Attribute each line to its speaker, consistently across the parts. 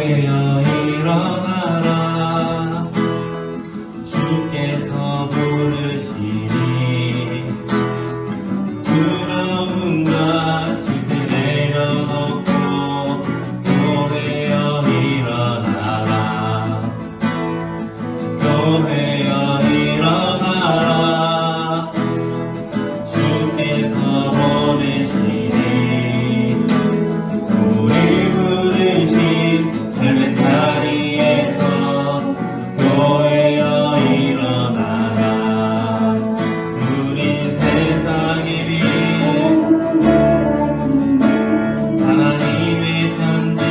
Speaker 1: 교회여 일어나라. 주께서 부르시니 두려움과 실패 내려놓고 교회여 일어나라. 교회여 일어나라. 주께서 보내시니 우리 부르신 삶의 자리에서 교회여 일어나라. 우린 세상의 빛 하나님의 편지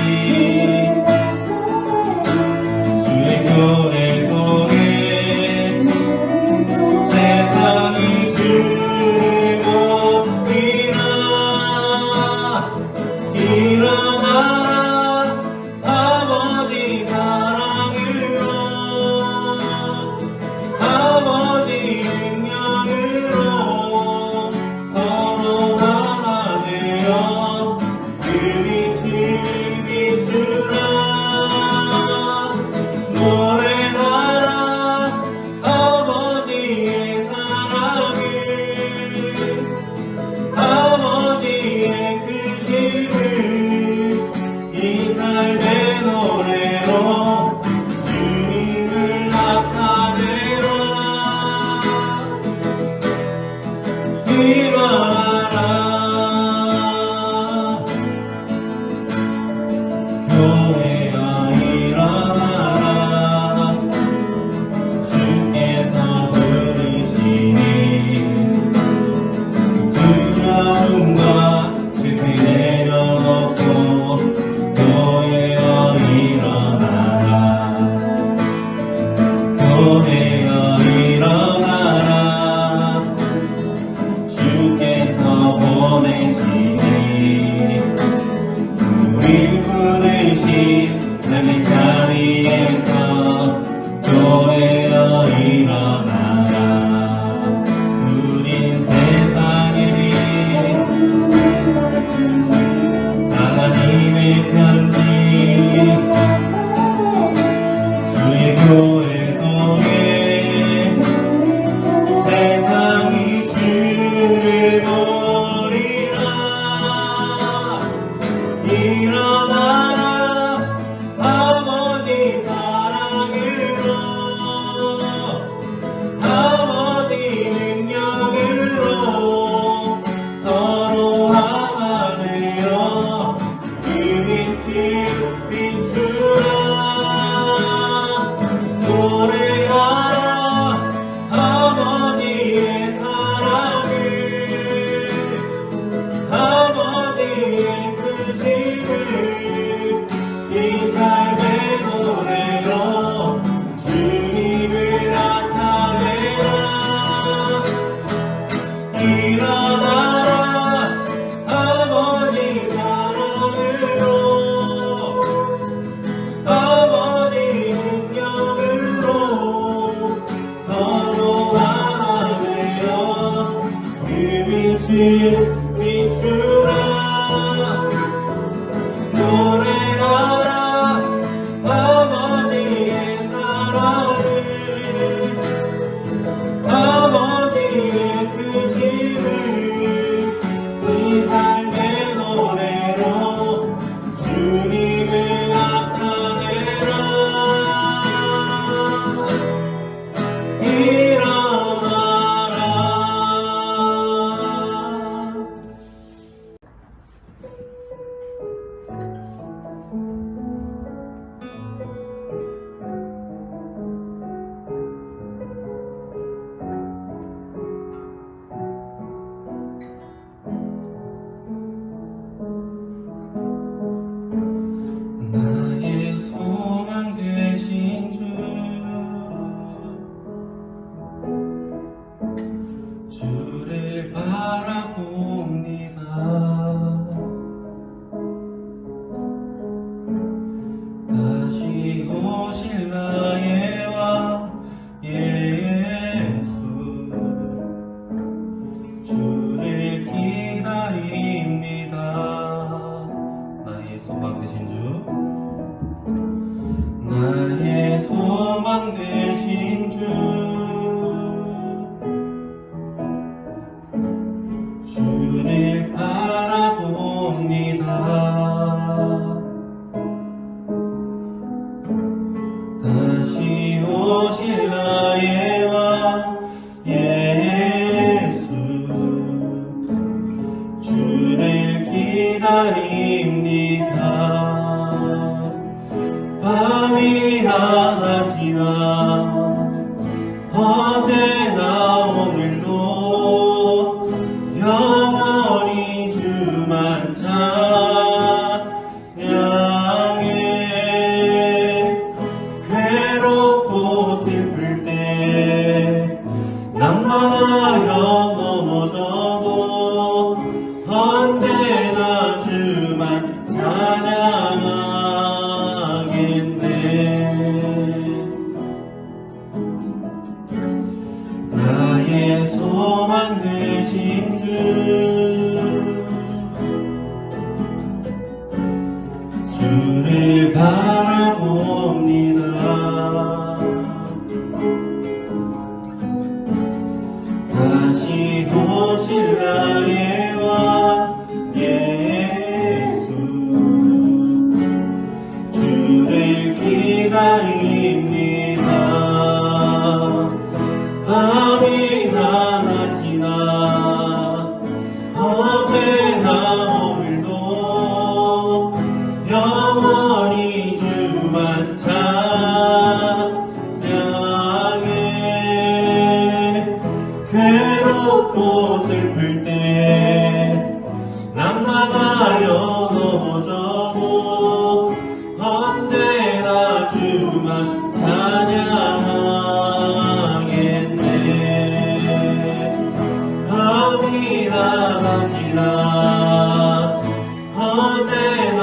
Speaker 1: 주의 교회 통해 세상이 주를 보리라. 일어나라 아버지 사랑으로 아버지 능력으로 서로 하나 되어 그 빛을 비추라. 노래하라 아버지의 사랑을 아버지의 크심을 이 삶의 노래로 주님을 나타내라. 일어나라. 교회여 일어나라. 주께서 부르시니 두려움과 실패 내려놓고 교회여 일어나라. 교회여 일어나라. 주께서 보내시니 우리 부르신 삶의 자리에서 교회여 일어나라. 우린 세상의 빛 하나님의 편지 주의 교회 통해 세상이 주를 보리라. 일어나라 아버지 사랑으로 아버지 능력으로 서로 하나 되어 그 빛을 비추라. 노래하라 아버지의 사랑을 아버지의 크심을 밤이나 낮이나 어제나 오늘도 영원히 주만 찬양해. 괴롭고 슬플 때 낭만하여 넘어져도 언제나 주만 찬양하겠네. 나의 소망 되신 주, 주를 바라봅니다. 다시 오실 날의 왕 예수, 주를 기다립니다. 밤이나 낮이나 어제나 오늘도 영원히 주만 찬양해. 괴롭고 슬플 때 낭만하여 넘어져도 언제나 주만 찬양하겠네. 밤이나 낮이나 어제나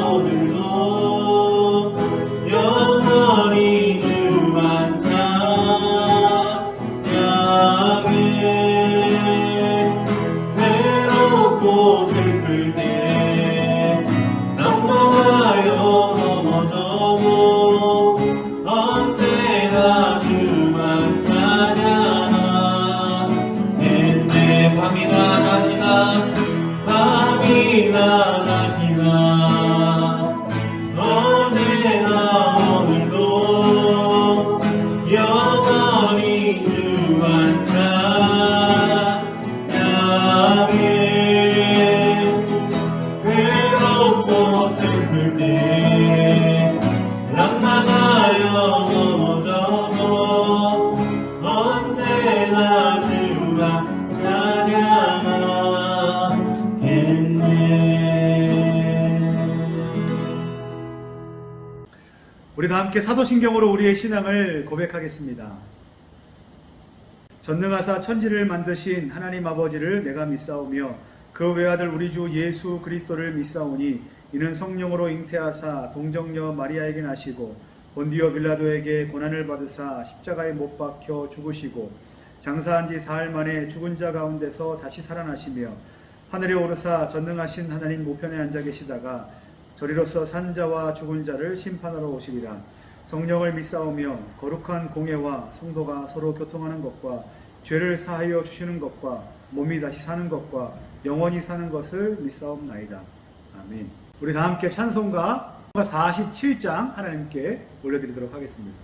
Speaker 1: 오늘도 영원히 주만 찬양해. 괴롭고 슬플 때 낭만하여 넘어져도 언제나 주만 찬양하겠네. 밤이나 낮이나 밤이나 낮이나 어제나 오늘도 영원히 주만 찬양해. 괴롭고 슬플 때 낭만하여 넘어져도 언제나 주만 찬양하겠네.
Speaker 2: 우리 다 함께 사도신경으로 우리의 신앙을 고백하겠습니다. 전능하사 천지를 만드신 하나님 아버지를 내가 믿사오며 그 외아들 우리 주 예수 그리스도를 믿사오니 이는 성령으로 잉태하사 동정녀 마리아에게 나시고 본디오 빌라도에게 고난을 받으사 십자가에 못 박혀 죽으시고 장사한 지 사흘 만에 죽은 자 가운데서 다시 살아나시며 하늘에 오르사 전능하신 하나님 우편에 앉아 계시다가 저리로서 산 자와 죽은 자를 심판하러 오시리라. 성령을 믿사오며 거룩한 공예와 성도가 서로 교통하는 것과 죄를 사하여 주시는 것과 몸이 다시 사는 것과 영원히 사는 것을 믿사옵나이다. 아멘. 우리 다 함께 찬송가 47장 하나님께 올려드리도록 하겠습니다.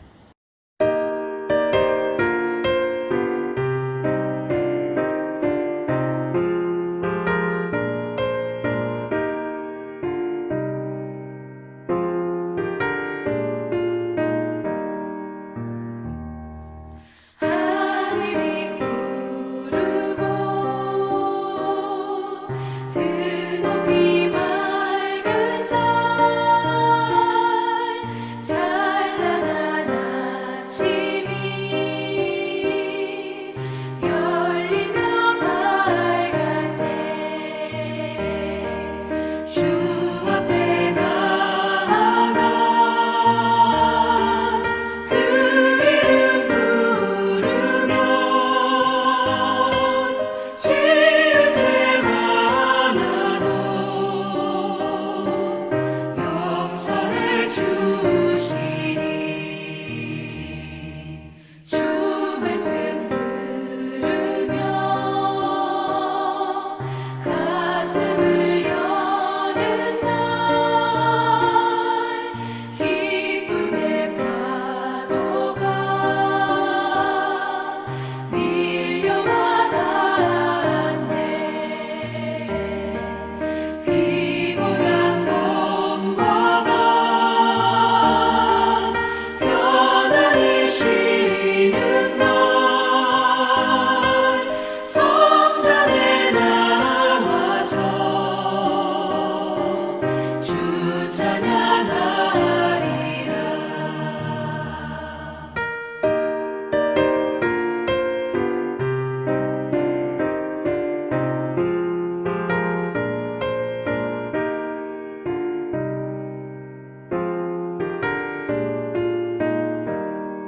Speaker 3: 찬란한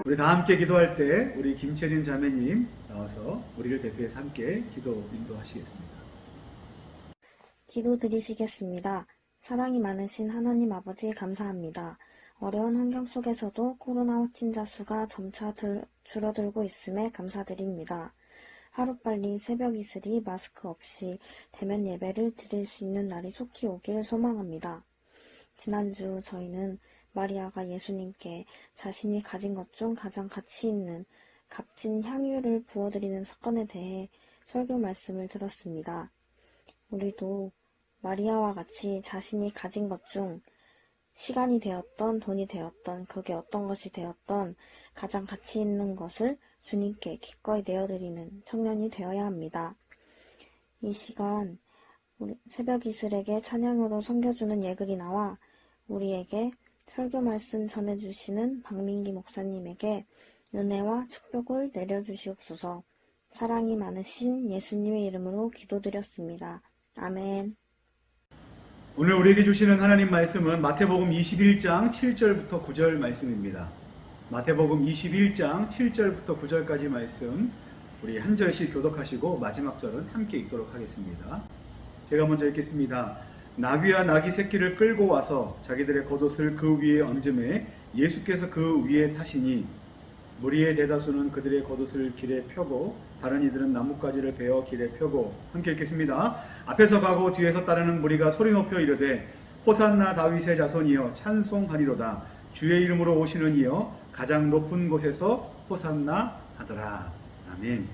Speaker 2: 우리 다 함께 기도할 때 우리 김채림 자매님 나와서 우리를 대표해서 함께 기도 인도하시겠습니다.
Speaker 3: 기도 드리시겠습니다. 사랑이 많으신 하나님 아버지 감사합니다. 어려운 환경 속에서도 코로나 확진자 수가 점차 줄어들고 있음에 감사드립니다. 하루빨리 새벽 이슬이 마스크 없이 대면 예배를 드릴 수 있는 날이 속히 오길 소망합니다. 지난주 저희는 마리아가 예수님께 자신이 가진 것 중 가장 가치 있는 값진 향유를 부어드리는 사건에 대해 설교 말씀을 들었습니다. 우리도 마리아와 같이 자신이 가진 것 중 시간이 되었던 돈이 되었던 그게 어떤 것이 되었던 가장 가치 있는 것을 주님께 기꺼이 내어드리는 청년이 되어야 합니다. 이 시간 우리 새벽 이슬에게 찬양으로 섬겨주는 예글이 나와 우리에게 설교 말씀 전해주시는 박민기 목사님에게 은혜와 축복을 내려주시옵소서. 사랑이 많으신 예수님의 이름으로 기도드렸습니다. 아멘.
Speaker 2: 오늘 우리에게 주시는 하나님 말씀은 마태복음 21장 7절부터 9절 말씀입니다. 마태복음 21장 7절부터 9절까지 말씀 우리 한 절씩 교독하시고 마지막 절은 함께 읽도록 하겠습니다. 제가 먼저 읽겠습니다. 나귀와 나귀 새끼를 끌고 와서 자기들의 겉옷을 그 위에 얹음에 예수께서 그 위에 타시니 무리의 대다수는 그들의 겉옷을 길에 펴고 다른 이들은 나뭇가지를 베어 길에 펴고 함께 읽겠습니다. 앞에서 가고 뒤에서 따르는 무리가 소리 높여 이르되 호산나 다윗의 자손이여 찬송하리로다. 주의 이름으로 오시는 이여 가장 높은 곳에서 호산나 하더라. 아멘.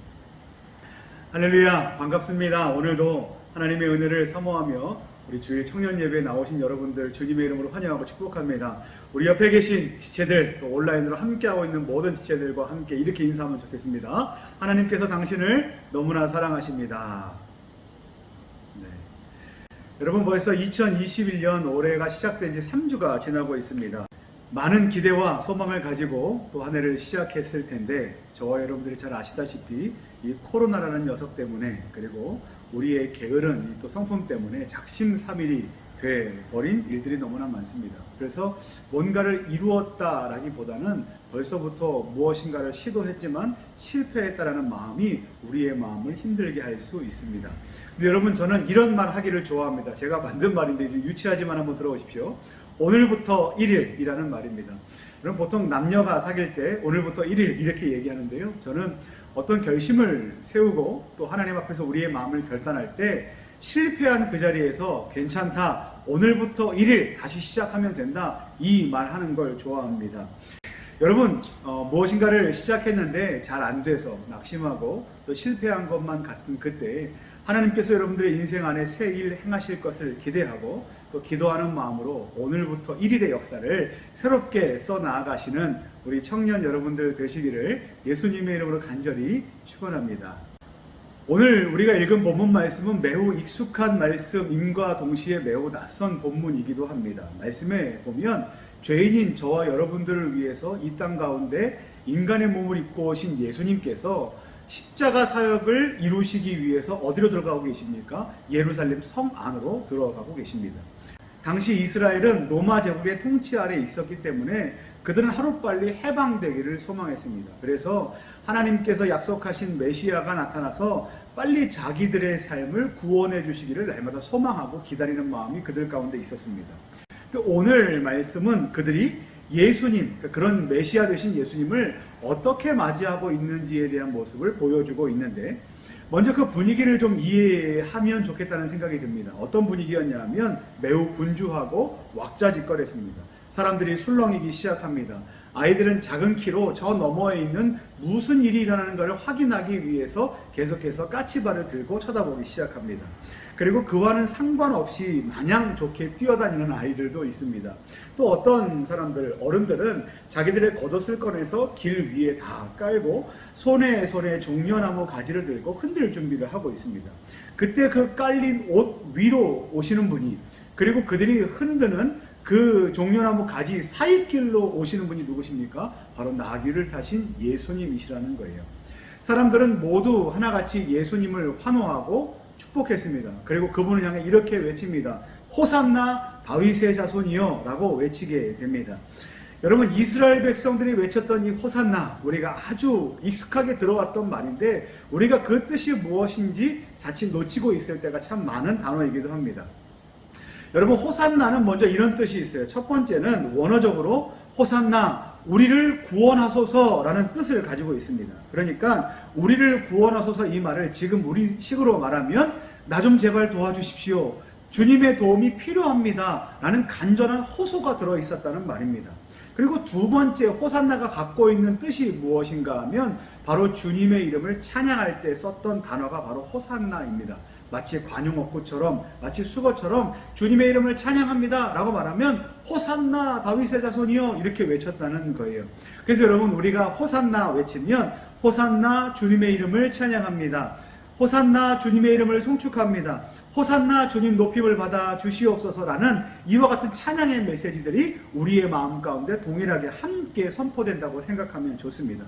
Speaker 2: 할렐루야, 반갑습니다. 오늘도 하나님의 은혜를 사모하며 우리 주일 청년 예배에 나오신 여러분들 주님의 이름으로 환영하고 축복합니다. 우리 옆에 계신 지체들, 또 온라인으로 함께하고 있는 모든 지체들과 함께 이렇게 인사하면 좋겠습니다. 하나님께서 당신을 너무나 사랑하십니다. 네. 여러분, 벌써 2021년 올해가 시작된 지 3주가 지나고 있습니다. 많은 기대와 소망을 가지고 또 한 해를 시작했을 텐데 저와 여러분들이 잘 아시다시피 이 코로나라는 녀석 때문에 그리고 우리의 게으른 이 또 성품 때문에 작심삼일이 돼버린 일들이 너무나 많습니다. 그래서 뭔가를 이루었다라기보다는 벌써부터 무엇인가를 시도했지만 실패했다라는 마음이 우리의 마음을 힘들게 할 수 있습니다. 근데 여러분, 저는 이런 말 하기를 좋아합니다. 제가 만든 말인데 유치하지만 한번 들어보십시오. 오늘부터 1일이라는 말입니다. 여러분, 보통 남녀가 사귈 때 오늘부터 1일 이렇게 얘기하는데요. 저는 어떤 결심을 세우고 또 하나님 앞에서 우리의 마음을 결단할 때 실패한 그 자리에서 괜찮다, 오늘부터 1일 다시 시작하면 된다, 이 말하는 걸 좋아합니다. 여러분, 무엇인가를 시작했는데 잘 안 돼서 낙심하고 또 실패한 것만 같은 그때 하나님께서 여러분들의 인생 안에 새 일 행하실 것을 기대하고 또 기도하는 마음으로 오늘부터 1일의 역사를 새롭게 써나가시는 우리 청년 여러분들 되시기를 예수님의 이름으로 간절히 축원합니다. 오늘 우리가 읽은 본문 말씀은 매우 익숙한 말씀임과 동시에 매우 낯선 본문이기도 합니다. 말씀에 보면 죄인인 저와 여러분들을 위해서 이 땅 가운데 인간의 몸을 입고 오신 예수님께서 십자가 사역을 이루시기 위해서 어디로 들어가고 계십니까? 예루살렘 성 안으로 들어가고 계십니다. 당시 이스라엘은 로마 제국의 통치 아래에 있었기 때문에 그들은 하루빨리 해방되기를 소망했습니다. 그래서 하나님께서 약속하신 메시아가 나타나서 빨리 자기들의 삶을 구원해 주시기를 날마다 소망하고 기다리는 마음이 그들 가운데 있었습니다. 오늘 말씀은 그들이 예수님, 그런 메시아 되신 예수님을 어떻게 맞이하고 있는지에 대한 모습을 보여주고 있는데, 먼저 그 분위기를 좀 이해하면 좋겠다는 생각이 듭니다. 어떤 분위기였냐 하면 매우 분주하고 왁자지껄했습니다. 사람들이 술렁이기 시작합니다. 아이들은 작은 키로 저 너머에 있는 무슨 일이 일어나는가를 확인하기 위해서 계속해서 까치발을 들고 쳐다보기 시작합니다. 그리고 그와는 상관없이 마냥 좋게 뛰어다니는 아이들도 있습니다. 또 어떤 사람들, 어른들은 자기들의 겉옷을 꺼내서 길 위에 다 깔고 손에 종려나무 가지를 들고 흔들 준비를 하고 있습니다. 그때 그 깔린 옷 위로 오시는 분이, 그리고 그들이 흔드는 그 종려나무 가지 사이길로 오시는 분이 누구십니까? 바로 나귀를 타신 예수님이시라는 거예요. 사람들은 모두 하나같이 예수님을 환호하고 축복했습니다. 그리고 그분을 향해 이렇게 외칩니다. 호산나 다윗의 자손이여 라고 외치게 됩니다. 여러분, 이스라엘 백성들이 외쳤던 이 호산나, 우리가 아주 익숙하게 들어왔던 말인데 우리가 그 뜻이 무엇인지 자칫 놓치고 있을 때가 참 많은 단어이기도 합니다. 여러분, 호산나는 먼저 이런 뜻이 있어요. 첫 번째는 원어적으로 호산나, 우리를 구원하소서라는 뜻을 가지고 있습니다. 그러니까 우리를 구원하소서, 이 말을 지금 우리 식으로 말하면 나 좀 제발 도와주십시오, 주님의 도움이 필요합니다 라는 간절한 호소가 들어있었다는 말입니다. 그리고 두 번째, 호산나가 갖고 있는 뜻이 무엇인가 하면 바로 주님의 이름을 찬양할 때 썼던 단어가 바로 호산나입니다. 마치 관용어구처럼, 마치 수거처럼 주님의 이름을 찬양합니다 라고 말하면 호산나 다윗의 자손이여 이렇게 외쳤다는 거예요. 그래서 여러분, 우리가 호산나 외치면 호산나 주님의 이름을 찬양합니다, 호산나 주님의 이름을 송축합니다, 호산나 주님 높임을 받아 주시옵소서라는 이와 같은 찬양의 메시지들이 우리의 마음 가운데 동일하게 함께 선포된다고 생각하면 좋습니다.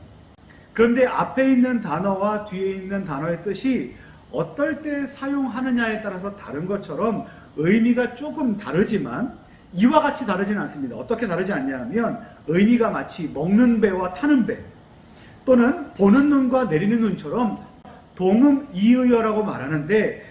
Speaker 2: 그런데 앞에 있는 단어와 뒤에 있는 단어의 뜻이 어떨 때 사용하느냐에 따라서 다른 것처럼 의미가 조금 다르지만 이와 같이 다르지는 않습니다. 어떻게 다르지 않냐 하면 의미가 마치 먹는 배와 타는 배, 또는 보는 눈과 내리는 눈처럼 동음 이의어라고 말하는데,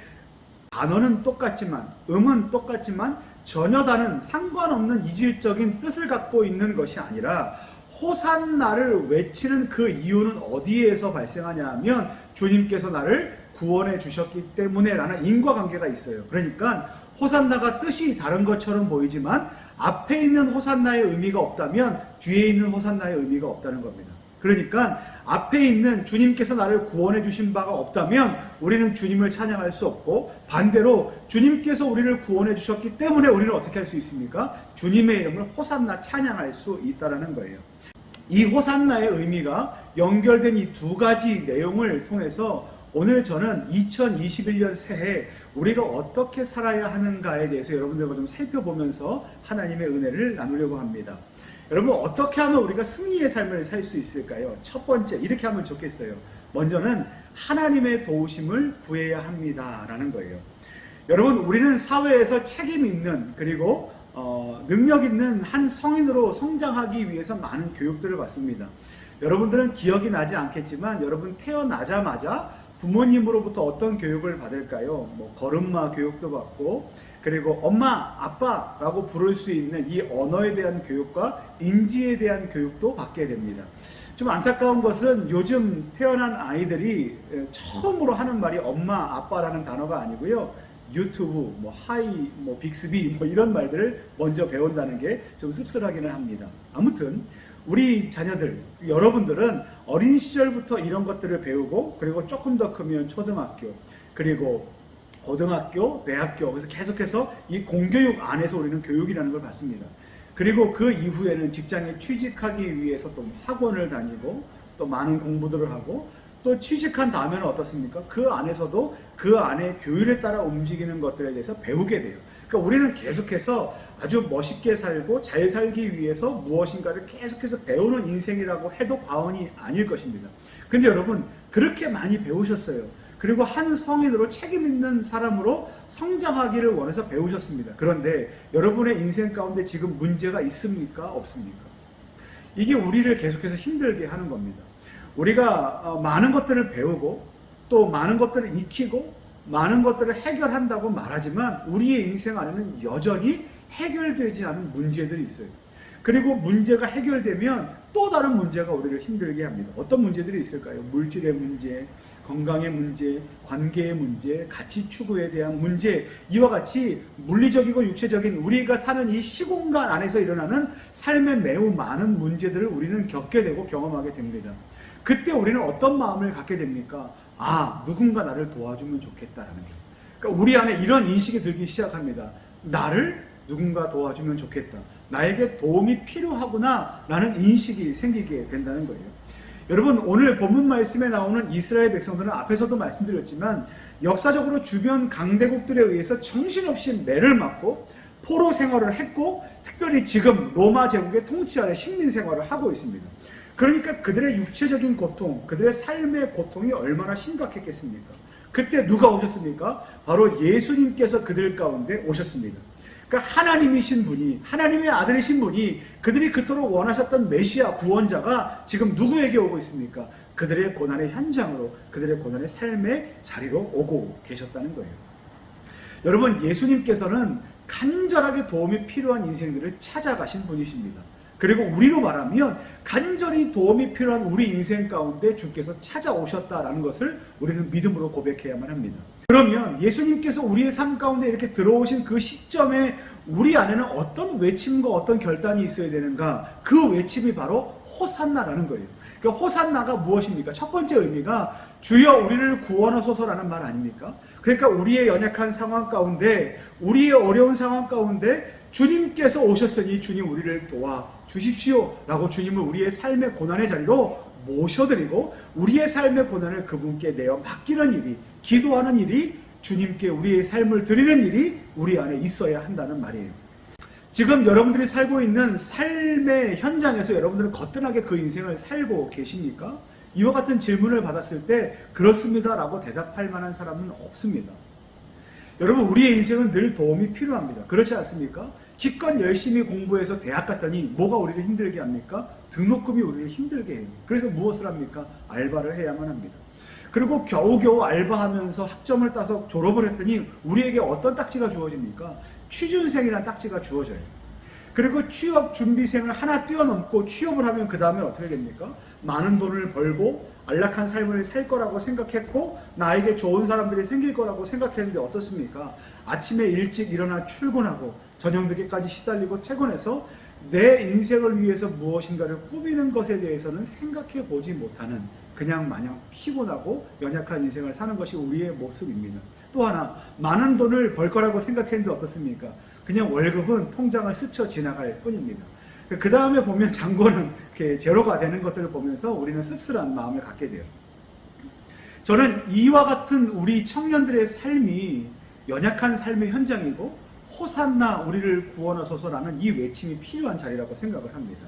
Speaker 2: 단어는 똑같지만, 음은 똑같지만 전혀 다른 상관없는 이질적인 뜻을 갖고 있는 것이 아니라 호산나를 외치는 그 이유는 어디에서 발생하냐 하면 주님께서 나를 구원해 주셨기 때문에 라는 인과관계가 있어요. 그러니까 호산나가 뜻이 다른 것처럼 보이지만 앞에 있는 호산나의 의미가 없다면 뒤에 있는 호산나의 의미가 없다는 겁니다. 그러니까 앞에 있는 주님께서 나를 구원해 주신 바가 없다면 우리는 주님을 찬양할 수 없고, 반대로 주님께서 우리를 구원해 주셨기 때문에 우리는 어떻게 할 수 있습니까? 주님의 이름을 호산나 찬양할 수 있다는 거예요. 이 호산나의 의미가 연결된 이 두 가지 내용을 통해서 오늘 저는 2021년 새해 우리가 어떻게 살아야 하는가에 대해서 여러분들과 좀 살펴보면서 하나님의 은혜를 나누려고 합니다. 여러분, 어떻게 하면 우리가 승리의 삶을 살 수 있을까요? 첫 번째, 이렇게 하면 좋겠어요. 먼저는 하나님의 도우심을 구해야 합니다 라는 거예요. 여러분, 우리는 사회에서 책임 있는, 그리고 능력 있는 한 성인으로 성장하기 위해서 많은 교육들을 받습니다. 여러분들은 기억이 나지 않겠지만 여러분 태어나자마자 부모님으로부터 어떤 교육을 받을까요? 걸음마 교육도 받고, 그리고 엄마, 아빠라고 부를 수 있는 이 언어에 대한 교육과 인지에 대한 교육도 받게 됩니다. 좀 안타까운 것은 요즘 태어난 아이들이 처음으로 하는 말이 엄마, 아빠라는 단어가 아니고요, 유튜브, 하이, 빅스비 이런 말들을 먼저 배운다는 게 좀 씁쓸하기는 합니다. 아무튼 우리 자녀들, 여러분들은 어린 시절부터 이런 것들을 배우고, 그리고 조금 더 크면 초등학교, 그리고 고등학교, 대학교, 그래서 계속해서 이 공교육 안에서 우리는 교육이라는 걸 받습니다. 그리고 그 이후에는 직장에 취직하기 위해서 또 학원을 다니고, 또 많은 공부들을 하고, 또 취직한 다음에는 어떻습니까? 그 안에서도 그 안에 교율에 따라 움직이는 것들에 대해서 배우게 돼요. 그러니까 우리는 계속해서 아주 멋있게 살고 잘 살기 위해서 무엇인가를 계속해서 배우는 인생이라고 해도 과언이 아닐 것입니다. 근데 여러분, 그렇게 많이 배우셨어요. 그리고 한 성인으로 책임 있는 사람으로 성장하기를 원해서 배우셨습니다. 그런데 여러분의 인생 가운데 지금 문제가 있습니까? 없습니까? 이게 우리를 계속해서 힘들게 하는 겁니다. 우리가 많은 것들을 배우고 또 많은 것들을 익히고 많은 것들을 해결한다고 말하지만 우리의 인생 안에는 여전히 해결되지 않은 문제들이 있어요. 그리고 문제가 해결되면 또 다른 문제가 우리를 힘들게 합니다. 어떤 문제들이 있을까요? 물질의 문제, 건강의 문제, 관계의 문제, 가치 추구에 대한 문제, 이와 같이 물리적이고 육체적인 우리가 사는 이 시공간 안에서 일어나는 삶의 매우 많은 문제들을 우리는 겪게 되고 경험하게 됩니다. 그때 우리는 어떤 마음을 갖게 됩니까? 누군가 나를 도와주면 좋겠다라는 거예요. 그러니까 우리 안에 이런 인식이 들기 시작합니다. 나를 누군가 도와주면 좋겠다, 나에게 도움이 필요하구나 라는 인식이 생기게 된다는 거예요. 여러분, 오늘 본문 말씀에 나오는 이스라엘 백성들은 앞에서도 말씀드렸지만 역사적으로 주변 강대국들에 의해서 정신없이 매를 맞고 포로 생활을 했고, 특별히 지금 로마 제국의 통치 아래 식민 생활을 하고 있습니다. 그러니까 그들의 육체적인 고통, 그들의 삶의 고통이 얼마나 심각했겠습니까? 그때 누가 오셨습니까? 바로 예수님께서 그들 가운데 오셨습니다. 그러니까 하나님이신 분이, 하나님의 아들이신 분이, 그들이 그토록 원하셨던 메시아 구원자가 지금 누구에게 오고 있습니까? 그들의 고난의 현장으로, 그들의 고난의 삶의 자리로 오고 계셨다는 거예요. 여러분, 예수님께서는 간절하게 도움이 필요한 인생들을 찾아가신 분이십니다. 그리고 우리로 말하면 간절히 도움이 필요한 우리 인생 가운데 주께서 찾아오셨다라는 것을 우리는 믿음으로 고백해야만 합니다. 그러면 예수님께서 우리의 삶 가운데 이렇게 들어오신 그 시점에 우리 안에는 어떤 외침과 어떤 결단이 있어야 되는가? 그 외침이 바로 호산나라는 거예요. 그러니까 호산나가 무엇입니까? 첫 번째 의미가 주여 우리를 구원하소서라는 말 아닙니까? 그러니까 우리의 연약한 상황 가운데, 우리의 어려운 상황 가운데 주님께서 오셨으니 주님 우리를 도와주십시오 라고 주님을 우리의 삶의 고난의 자리로 모셔드리고 우리의 삶의 고난을 그분께 내어 맡기는 일이, 기도하는 일이, 주님께 우리의 삶을 드리는 일이 우리 안에 있어야 한다는 말이에요. 지금 여러분들이 살고 있는 삶의 현장에서 여러분들은 거뜬하게 그 인생을 살고 계십니까? 이와 같은 질문을 받았을 때 그렇습니다 라고 대답할 만한 사람은 없습니다. 여러분, 우리의 인생은 늘 도움이 필요합니다. 그렇지 않습니까? 기껏 열심히 공부해서 대학 갔더니 뭐가 우리를 힘들게 합니까? 등록금이 우리를 힘들게 해요. 그래서 무엇을 합니까? 알바를 해야만 합니다. 그리고 겨우겨우 알바하면서 학점을 따서 졸업을 했더니 우리에게 어떤 딱지가 주어집니까? 취준생이라는 딱지가 주어져요. 그리고 취업 준비생을 하나 뛰어넘고 취업을 하면 그 다음에 어떻게 됩니까? 많은 돈을 벌고 안락한 삶을 살 거라고 생각했고 나에게 좋은 사람들이 생길 거라고 생각했는데 어떻습니까? 아침에 일찍 일어나 출근하고 저녁 늦게까지 시달리고 퇴근해서 내 인생을 위해서 무엇인가를 꾸미는 것에 대해서는 생각해 보지 못하는, 그냥 마냥 피곤하고 연약한 인생을 사는 것이 우리의 모습입니다. 또 하나, 많은 돈을 벌 거라고 생각했는데 어떻습니까? 그냥 월급은 통장을 스쳐 지나갈 뿐입니다. 그 다음에 보면 잔고는 이렇게 제로가 되는 것들을 보면서 우리는 씁쓸한 마음을 갖게 돼요. 저는 이와 같은 우리 청년들의 삶이 연약한 삶의 현장이고 호산나 우리를 구원하소서라는 이 외침이 필요한 자리라고 생각을 합니다.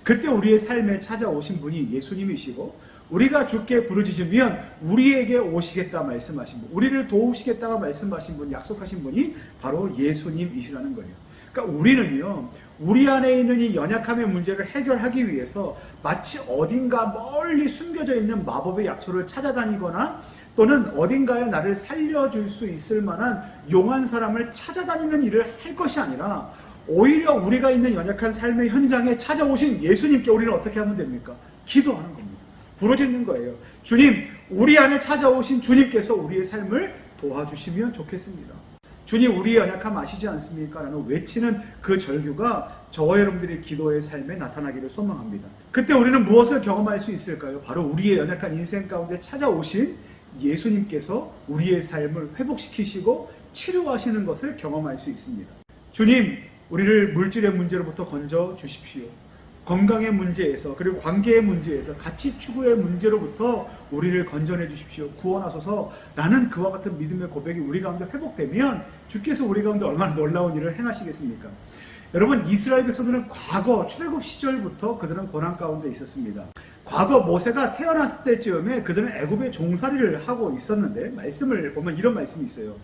Speaker 2: 그때 우리의 삶에 찾아오신 분이 예수님이시고 우리가 주께 부르짖으면 우리에게 오시겠다 말씀하신 분, 우리를 도우시겠다가 말씀하신 분, 약속하신 분이 바로 예수님이시라는 거예요. 그러니까 우리는요, 우리 안에 있는 이 연약함의 문제를 해결하기 위해서 마치 어딘가 멀리 숨겨져 있는 마법의 약초를 찾아다니거나 또는 어딘가에 나를 살려줄 수 있을 만한 용한 사람을 찾아다니는 일을 할 것이 아니라 오히려 우리가 있는 연약한 삶의 현장에 찾아오신 예수님께 우리는 어떻게 하면 됩니까? 기도하는 겁니다. 부르짖는 거예요. 주님, 우리 안에 찾아오신 주님께서 우리의 삶을 도와주시면 좋겠습니다. 주님, 우리의 연약함 아시지 않습니까? 라는 외치는 그 절규가 저와 여러분들의 기도의 삶에 나타나기를 소망합니다. 그때 우리는 무엇을 경험할 수 있을까요? 바로 우리의 연약한 인생 가운데 찾아오신 예수님께서 우리의 삶을 회복시키시고 치료하시는 것을 경험할 수 있습니다. 주님, 우리를 물질의 문제로부터 건져 주십시오. 건강의 문제에서, 그리고 관계의 문제에서, 가치 추구의 문제로부터 우리를 건져내 주십시오. 구원하소서. 라는 그와 같은 믿음의 고백이 우리 가운데 회복되면 주께서 우리 가운데 얼마나 놀라운 일을 행하시겠습니까? 여러분, 이스라엘 백성들은 과거 출애굽 시절부터 그들은 고난 가운데 있었습니다. 과거 모세가 태어났을 때쯤에 그들은 애굽의 종살이를 하고 있었는데, 말씀을 보면 이런 말씀이 있어요.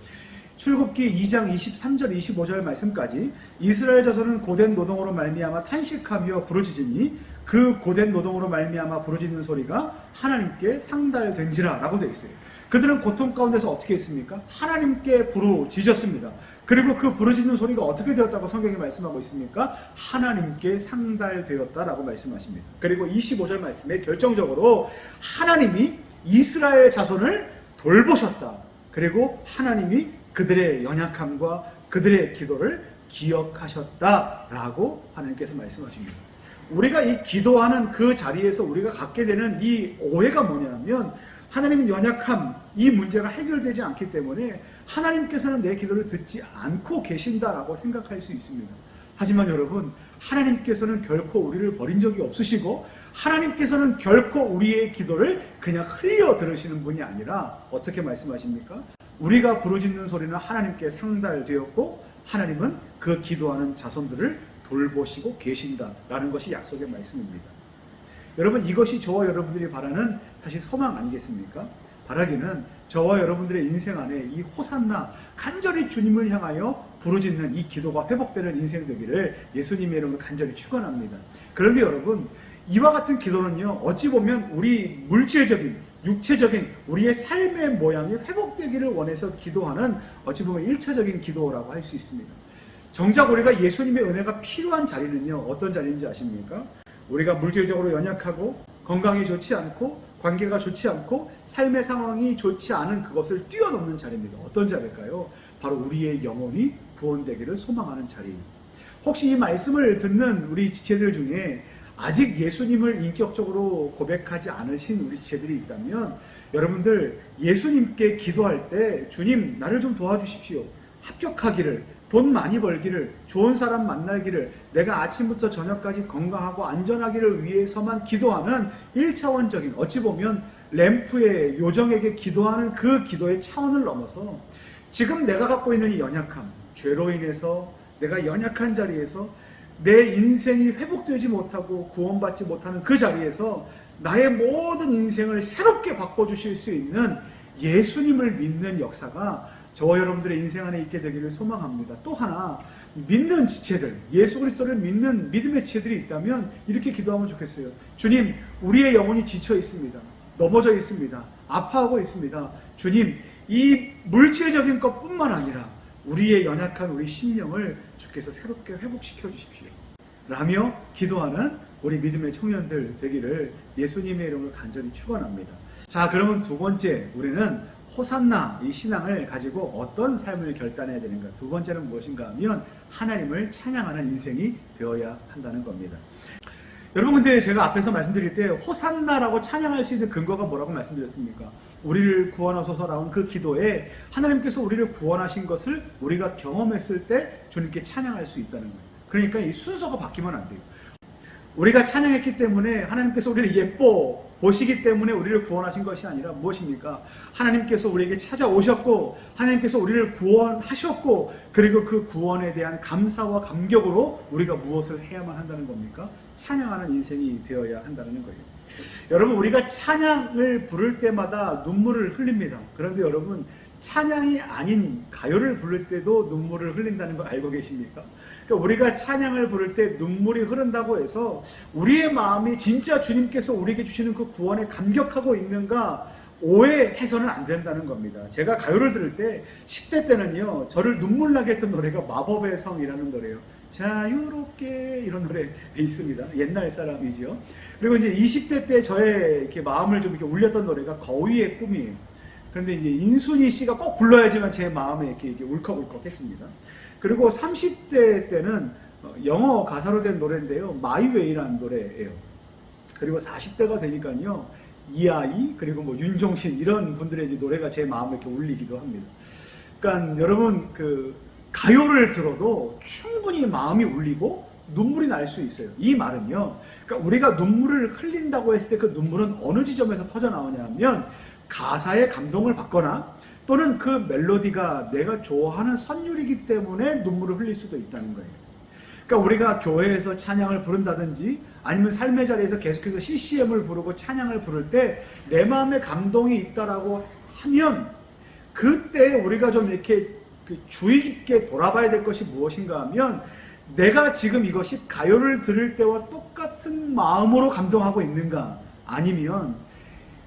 Speaker 2: 출애굽기 2장 23절 25절 말씀까지 이스라엘 자손은 고된 노동으로 말미암아 탄식하며 부르짖으니 그 고된 노동으로 말미암아 부르짖는 소리가 하나님께 상달된지라 라고 되어 있어요. 그들은 고통 가운데서 어떻게 했습니까? 하나님께 부르짖었습니다. 그리고 그 부르짖는 소리가 어떻게 되었다고 성경이 말씀하고 있습니까? 하나님께 상달되었다라고 말씀하십니다. 그리고 25절 말씀에 결정적으로 하나님이 이스라엘 자손을 돌보셨다. 그리고 하나님이 그들의 연약함과 그들의 기도를 기억하셨다라고 하나님께서 말씀하십니다. 우리가 이 기도하는 그 자리에서 우리가 갖게 되는 이 오해가 뭐냐면 하나님 연약함, 이 문제가 해결되지 않기 때문에 하나님께서는 내 기도를 듣지 않고 계신다라고 생각할 수 있습니다. 하지만 여러분, 하나님께서는 결코 우리를 버린 적이 없으시고 하나님께서는 결코 우리의 기도를 그냥 흘려 들으시는 분이 아니라 어떻게 말씀하십니까? 우리가 부르짖는 소리는 하나님께 상달되었고 하나님은 그 기도하는 자손들을 돌보시고 계신다라는 것이 약속의 말씀입니다. 여러분, 이것이 저와 여러분들이 바라는 사실 소망 아니겠습니까? 바라기는 저와 여러분들의 인생 안에 이 호산나 간절히 주님을 향하여 부르짖는 이 기도가 회복되는 인생 되기를 예수님의 이름으로 간절히 축원합니다. 그런데 여러분, 이와 같은 기도는요, 어찌 보면 우리 물질적인, 육체적인 우리의 삶의 모양이 회복되기를 원해서 기도하는 어찌 보면 1차적인 기도라고 할 수 있습니다. 정작 우리가 예수님의 은혜가 필요한 자리는요, 어떤 자리인지 아십니까? 우리가 물질적으로 연약하고 건강이 좋지 않고 관계가 좋지 않고 삶의 상황이 좋지 않은 그것을 뛰어넘는 자리입니다. 어떤 자리일까요? 바로 우리의 영혼이 구원되기를 소망하는 자리. 혹시 이 말씀을 듣는 우리 지체들 중에 아직 예수님을 인격적으로 고백하지 않으신 우리 지체들이 있다면 여러분들 예수님께 기도할 때 주님 나를 좀 도와주십시오. 합격하기를, 돈 많이 벌기를, 좋은 사람 만나기를, 내가 아침부터 저녁까지 건강하고 안전하기를 위해서만 기도하는 1차원적인, 어찌 보면 램프의 요정에게 기도하는 그 기도의 차원을 넘어서 지금 내가 갖고 있는 이 연약함, 죄로 인해서 내가 연약한 자리에서 내 인생이 회복되지 못하고 구원받지 못하는 그 자리에서 나의 모든 인생을 새롭게 바꿔주실 수 있는 예수님을 믿는 역사가 저와 여러분들의 인생 안에 있게 되기를 소망합니다. 또 하나, 믿는 지체들, 예수 그리스도를 믿는 믿음의 지체들이 있다면 이렇게 기도하면 좋겠어요. 주님, 우리의 영혼이 지쳐 있습니다. 넘어져 있습니다. 아파하고 있습니다. 주님, 이 물질적인 것뿐만 아니라 우리의 연약한 우리 심령을 주께서 새롭게 회복시켜 주십시오. 라며 기도하는 우리 믿음의 청년들 되기를 예수님의 이름으로 간절히 축원합니다. 자, 그러면 두 번째, 우리는 호산나 이 신앙을 가지고 어떤 삶을 결단해야 되는가? 두 번째는 무엇인가 하면 하나님을 찬양하는 인생이 되어야 한다는 겁니다. 여러분, 근데 제가 앞에서 말씀드릴 때 호산나라고 찬양할 수 있는 근거가 뭐라고 말씀드렸습니까? 우리를 구원하소서라는 그 기도에 하나님께서 우리를 구원하신 것을 우리가 경험했을 때 주님께 찬양할 수 있다는 거예요. 그러니까 이 순서가 바뀌면 안 돼요. 우리가 찬양했기 때문에 하나님께서 우리를 예뻐 보시기 때문에 우리를 구원하신 것이 아니라 무엇입니까? 하나님께서 우리에게 찾아오셨고 하나님께서 우리를 구원하셨고 그리고 그 구원에 대한 감사와 감격으로 우리가 무엇을 해야만 한다는 겁니까? 찬양하는 인생이 되어야 한다는 거예요. 여러분, 우리가 찬양을 부를 때마다 눈물을 흘립니다. 그런데 여러분, 찬양이 아닌 가요를 부를 때도 눈물을 흘린다는 거 알고 계십니까? 그러니까 우리가 찬양을 부를 때 눈물이 흐른다고 해서 우리의 마음이 진짜 주님께서 우리에게 주시는 그 구원에 감격하고 있는가 오해해서는 안 된다는 겁니다. 제가 가요를 들을 때 10대 때는요, 저를 눈물 나게 했던 노래가 마법의 성이라는 노래예요. 자유롭게, 이런 노래 있습니다. 옛날 사람이죠. 그리고 이제 20대 때 저의 이렇게 마음을 좀 이렇게 울렸던 노래가 거위의 꿈이에요. 그런데 이제 인순이 씨가 꼭 불러야지만 제 마음에 이렇게 울컥울컥 했습니다. 그리고 30대 때는 영어 가사로 된 노래인데요. 마이웨이라는 노래예요. 그리고 40대가 되니까요. 이아이, 그리고 뭐 윤종신 이런 분들의 이제 노래가 제 마음에 이렇게 울리기도 합니다. 그러니까 여러분, 그 가요를 들어도 충분히 마음이 울리고 눈물이 날 수 있어요. 이 말은요. 그러니까 우리가 눈물을 흘린다고 했을 때 그 눈물은 어느 지점에서 터져 나오냐 하면 가사에 감동을 받거나 또는 그 멜로디가 내가 좋아하는 선율이기 때문에 눈물을 흘릴 수도 있다는 거예요. 그러니까 우리가 교회에서 찬양을 부른다든지 아니면 삶의 자리에서 계속해서 CCM을 부르고 찬양을 부를 때 내 마음에 감동이 있다라고 하면 그때 우리가 좀 이렇게 주의 깊게 돌아봐야 될 것이 무엇인가 하면 내가 지금 이것이 가요를 들을 때와 똑같은 마음으로 감동하고 있는가, 아니면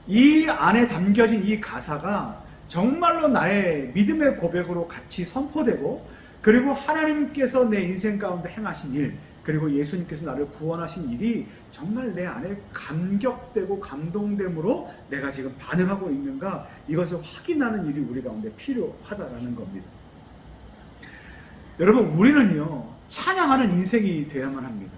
Speaker 2: 이 안에 담겨진 이 가사가 정말로 나의 믿음의 고백으로 같이 선포되고 그리고 하나님께서 내 인생 가운데 행하신 일, 그리고 예수님께서 나를 구원하신 일이 정말 내 안에 감격되고 감동됨으로 내가 지금 반응하고 있는가, 이것을 확인하는 일이 우리 가운데 필요하다라는 겁니다. 여러분, 우리는요 찬양하는 인생이 되어야만 합니다.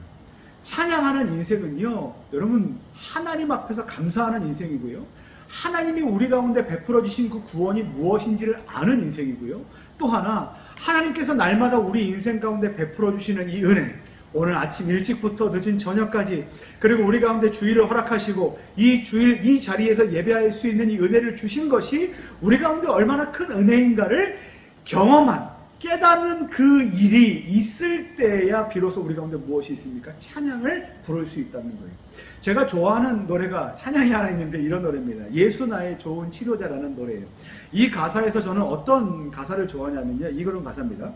Speaker 2: 찬양하는 인생은요, 여러분, 하나님 앞에서 감사하는 인생이고요, 하나님이 우리 가운데 베풀어 주신 그 구원이 무엇인지를 아는 인생이고요, 또 하나 하나님께서 날마다 우리 인생 가운데 베풀어 주시는 이 은혜, 오늘 아침 일찍부터 늦은 저녁까지, 그리고 우리 가운데 주일을 허락하시고 이 주일 이 자리에서 예배할 수 있는 이 은혜를 주신 것이 우리 가운데 얼마나 큰 은혜인가를 경험한, 깨닫는 그 일이 있을 때야 비로소 우리 가운데 무엇이 있습니까? 찬양을 부를 수 있다는 거예요. 제가 좋아하는 노래가 찬양이 하나 있는데 이런 노래입니다. 예수 나의 좋은 치료자라는 노래예요. 이 가사에서 저는 어떤 가사를 좋아하냐면요, 이런 가사입니다.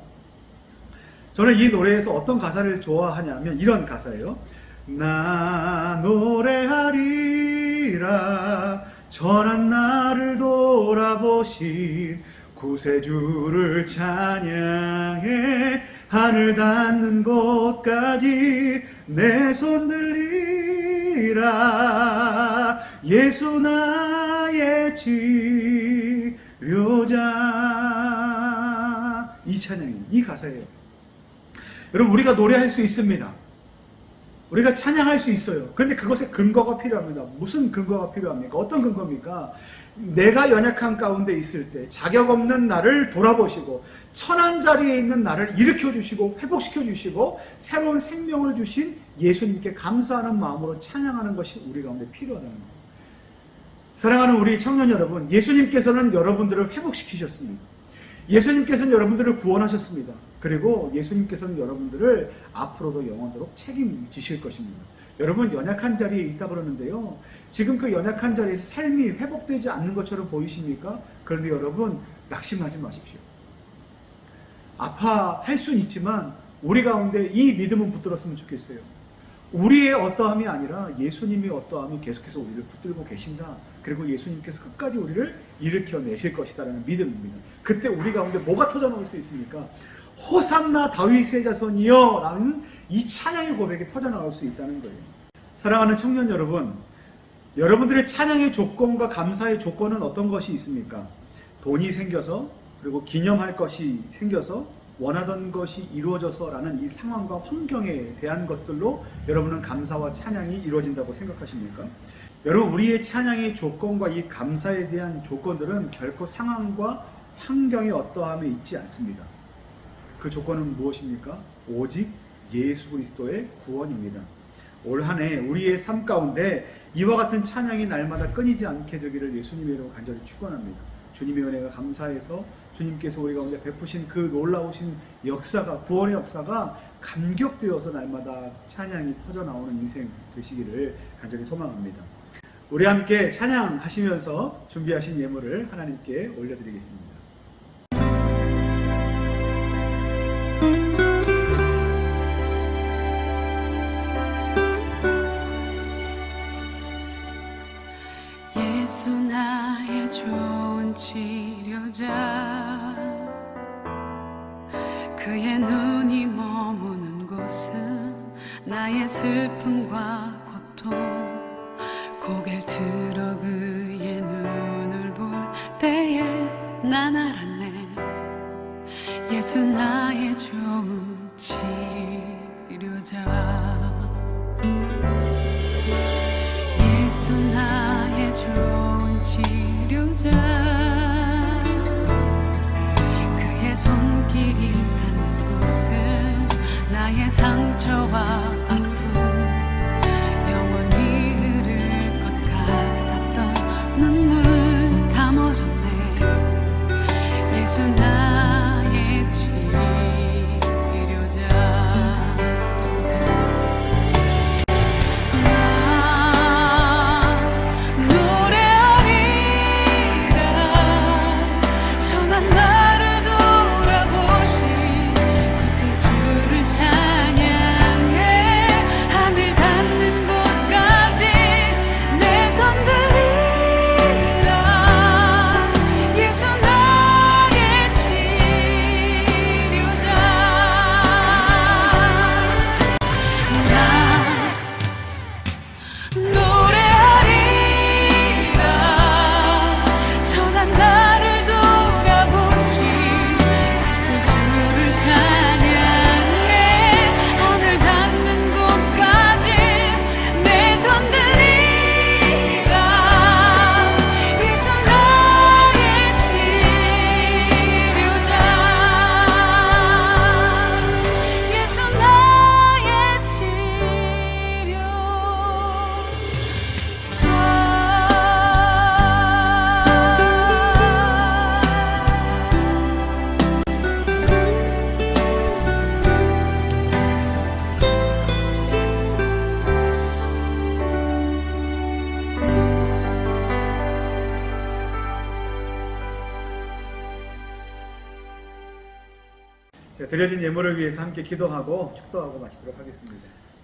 Speaker 2: 저는 이 노래에서 어떤 가사를 좋아하냐면 이런 가사예요. 나 노래하리라 전한 나를 돌아보신 구세주를 찬양해 하늘 닿는 곳까지 내 손 들리라 예수 나의 치료자. 이 찬양이 이 가사예요. 여러분, 우리가 노래할 수 있습니다. 우리가 찬양할 수 있어요. 그런데 그것에 근거가 필요합니다. 무슨 근거가 필요합니까? 어떤 근거입니까? 내가 연약한 가운데 있을 때 자격 없는 나를 돌아보시고 천한 자리에 있는 나를 일으켜 주시고 회복시켜 주시고 새로운 생명을 주신 예수님께 감사하는 마음으로 찬양하는 것이 우리 가운데 필요하다는 거예요. 사랑하는 우리 청년 여러분, 예수님께서는 여러분들을 회복시키셨습니다. 예수님께서는 여러분들을 구원하셨습니다. 그리고 예수님께서는 여러분들을 앞으로도 영원토록 책임지실 것입니다. 여러분, 연약한 자리에 있다 그러는데요, 지금 그 연약한 자리에서 삶이 회복되지 않는 것처럼 보이십니까? 그런데 여러분, 낙심하지 마십시오. 아파할 수는 있지만 우리 가운데 이 믿음은 붙들었으면 좋겠어요. 우리의 어떠함이 아니라 예수님의 어떠함이 계속해서 우리를 붙들고 계신다. 그리고 예수님께서 끝까지 우리를 일으켜내실 것이다라는 믿음입니다. 그때 우리 가운데 뭐가 터져나올 수 있습니까? 호산나 다윗의 자손이여 라는 이 찬양의 고백이 터져나올 수 있다는 거예요. 사랑하는 청년 여러분, 여러분들의 찬양의 조건과 감사의 조건은 어떤 것이 있습니까? 돈이 생겨서, 그리고 기념할 것이 생겨서, 원하던 것이 이루어져서라는 이 상황과 환경에 대한 것들로 여러분은 감사와 찬양이 이루어진다고 생각하십니까? 여러분, 우리의 찬양의 조건과 이 감사에 대한 조건들은 결코 상황과 환경의 어떠함에 있지 않습니다. 그 조건은 무엇입니까? 오직 예수 그리스도의 구원입니다. 올 한 해 우리의 삶 가운데 이와 같은 찬양이 날마다 끊이지 않게 되기를 예수님의 이름으로 간절히 축원합니다. 주님의 은혜가 감사해서 주님께서 우리 가운데 베푸신 그 놀라우신 역사가, 구원의 역사가 감격되어서 날마다 찬양이 터져나오는 인생 되시기를 간절히 소망합니다. 우리 함께 찬양하시면서 준비하신 예물을 하나님께 올려드리겠습니다.
Speaker 4: 예수 나의 좋은 치료자, 그의 눈이 머무는 곳은 나의 슬픔과 고통, 고개를 들어 그의 눈을 볼 때에 난 알았네. 예수 나의 좋은 치료자, 예수 나의 좋은 치료자, 그의 손길이 닿는 곳은 나의 상처와 아픔, 영원히 흐를 것 같았던 눈물 다 멎었네. 예수 나의 치료자, 나를 돌아보신 구세주를 찬양해
Speaker 2: 드려진 예물을 위해서 함께 기도하고 축도하고 마치도록 하겠습니다.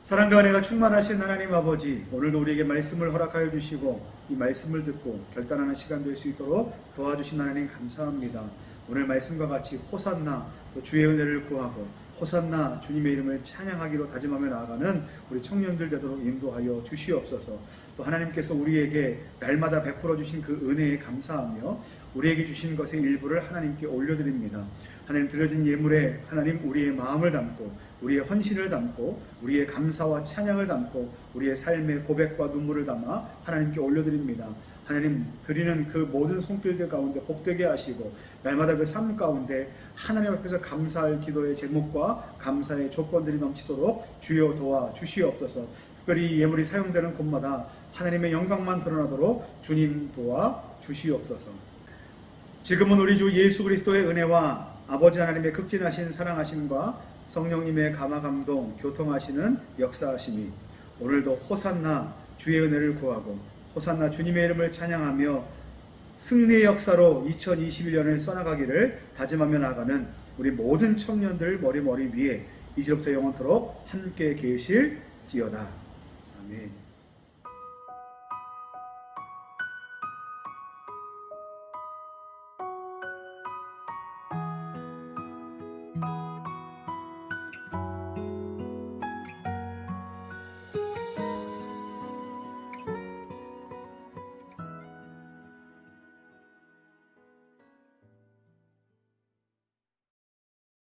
Speaker 2: 사랑과 은혜가 충만하신 하나님 아버지, 오늘도 우리에게 말씀을 허락하여 주시고 이 말씀을 듣고 결단하는 시간 될 수 있도록 도와주신 하나님 감사합니다. 오늘 말씀과 같이 호산나, 또 주의 은혜를 구하고 호산나 주님의 이름을 찬양하기로 다짐하며 나아가는 우리 청년들 되도록 인도하여 주시옵소서. 또 하나님께서 우리에게 날마다 베풀어 주신 그 은혜에 감사하며 우리에게 주신 것의 일부를 하나님께 올려드립니다. 하나님, 드려진 예물에 하나님 우리의 마음을 담고 우리의 헌신을 담고 우리의 감사와 찬양을 담고 우리의 삶의 고백과 눈물을 담아 하나님께 올려드립니다. 하나님, 드리는 그 모든 손길들 가운데 복되게 하시고 날마다 그 삶 가운데 하나님 앞에서 감사할 기도의 제목과 감사의 조건들이 넘치도록 주여 도와 주시옵소서. 특별히 이 예물이 사용되는 곳마다 하나님의 영광만 드러나도록 주님 도와 주시옵소서. 지금은 우리 주 예수 그리스도의 은혜와 아버지 하나님의 극진하신 사랑하심과 성령님의 감화감동 교통하시는 역사하심이 오늘도 호산나 주의 은혜를 구하고 호산나 주님의 이름을 찬양하며 승리의 역사로 2021년을 써나가기를 다짐하며 나가는 우리 모든 청년들 머리 위에 이제부터 영원토록 함께 계실지어다. 아멘.